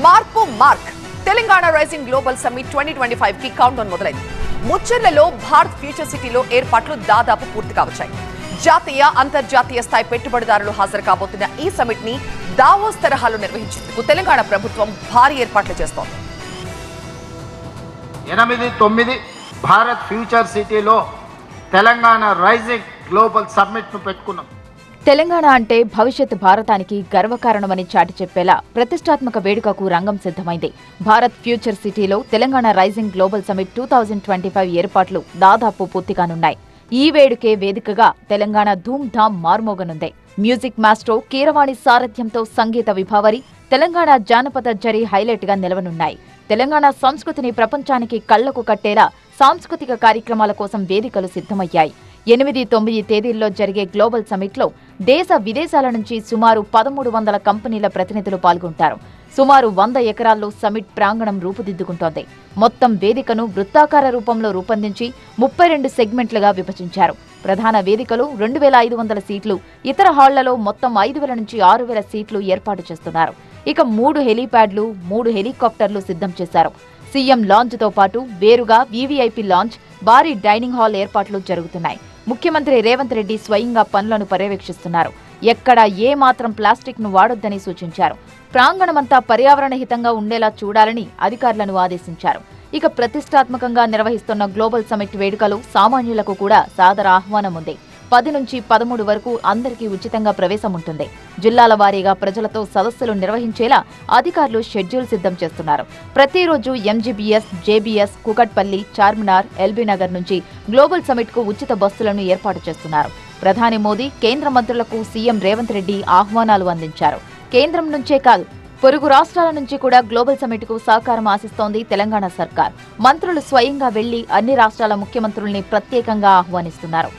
మార్పు mark Telangana rising global summit 2025 కి count down మొదలైంది. ముచ్చర్లలో భారత్ ఫ్యూచర్ సిటీలో ఏర్పాట్లు దాదాపు పూర్తిగా వచ్చాయి. జాతీయ అంతర్జాతీయ స్థాయి పెట్టుబడిదారులు హాజరు కాబోతున్న ఈ సమ్మిట్ ని దావోస్ తరహాలో నిర్వహించేందుకు తెలంగాణ ప్రభుత్వం భారీ ఏర్పాట్లు చేస్తోంది. 8-9 భారత్ ఫ్యూచర్ సిటీలో తెలంగాణ రైజింగ్ గ్లోబల్ సమ్మిట్ ను పెట్టుకున్నాం. తెలంగాణ అంటే భవిష్యత్ భారతానికి గర్వకారణమని చాటి చెప్పేలా ప్రతిష్టాత్మక వేడుకకు రంగం సిద్ధమైంది. భారత్ ఫ్యూచర్ సిటీలో తెలంగాణ రైజింగ్ గ్లోబల్ సమ్మిట్ 2025 ఏర్పాట్లు దాదాపు పూర్తిగానున్నాయి. ఈ వేడుకే వేదికగా తెలంగాణ ధూమ్ ధామ్ మార్మోగనుంది. మ్యూజిక్ మాస్ట్రో కీరవాణి సారథ్యంతో సంగీత విభావరి, తెలంగాణ జానపద జరి హైలైట్ గా నిలవనున్నాయి. తెలంగాణ సంస్కృతిని ప్రపంచానికి కళ్లకు కట్టేలా సాంస్కృతిక కార్యక్రమాల కోసం వేదికలు సిద్ధమయ్యాయి. 8-9 తేదీల్లో జరిగే గ్లోబల్ సమ్మిట్లో దేశ విదేశాల నుంచి సుమారు 1300 కంపెనీల ప్రతినిధులు పాల్గొంటారు. సుమారు 100 ఎకరాల్లో సమ్మిట్ ప్రాంగణం రూపుదిద్దుకుంటోంది. మొత్తం వేదికను వృత్తాకార రూపంలో రూపొందించి 32 సెగ్మెంట్లుగా విభజించారు. ప్రధాన వేదికలో 2500 సీట్లు, ఇతర హాళ్లలో మొత్తం 5000 నుంచి 6000 సీట్లు ఏర్పాటు చేస్తున్నారు. ఇక 3 హెలీప్యాడ్లు, 3 హెలికాప్టర్లు సిద్ధం చేశారు. సీఎం లాంజ్తో పాటు వేరుగా వీవీఐపీ లాంజ్, భారీ డైనింగ్ హాల్ ఏర్పాట్లు జరుగుతున్నాయి. ముఖ్యమంత్రి రేవంత్ రెడ్డి స్వయంగా పనులను పర్యవేక్షిస్తున్నారు. ఎక్కడ ఏ మాత్రం ప్లాస్టిక్ ను వాడొద్దని సూచించారు. ప్రాంగణమంతా పర్యావరణ హితంగా ఉండేలా చూడాలని అధికారులను ఆదేశించారు. ఇక ప్రతిష్టాత్మకంగా నిర్వహిస్తున్న గ్లోబల్ సమ్మిట్ వేడుకలు సామాన్యులకు కూడా సాదర ఆహ్వానం ఉంది. 10 నుంచి 13 వరకు అందరికీ ఉచితంగా ప్రవేశం ఉంటుంది. జిల్లాల వారీగా ప్రజలతో సదస్సులు నిర్వహించేలా అధికారులు షెడ్యూల్ సిద్ధం చేస్తున్నారు. ప్రతిరోజు ఎంజీబీఎస్, జేబీఎస్, కుకట్పల్లి, చార్మినార్, ఎల్బీనగర్ నుంచి గ్లోబల్ సమ్మిట్ కు ఉచిత బస్సులను ఏర్పాటు చేస్తున్నారు. ప్రధాని మోదీ, కేంద్ర మంత్రులకు సీఎం రేవంత్ రెడ్డి ఆహ్వానాలు అందించారు. కేంద్రం నుంచే కాదు, పొరుగు రాష్ట్రాల నుంచి కూడా గ్లోబల్ సమ్మిట్ కు సహకారం ఆశిస్తోంది తెలంగాణ సర్కార్. మంత్రులు స్వయంగా వెళ్లి అన్ని రాష్ట్రాల ముఖ్యమంత్రుల్ని ప్రత్యేకంగా ఆహ్వానిస్తున్నారు.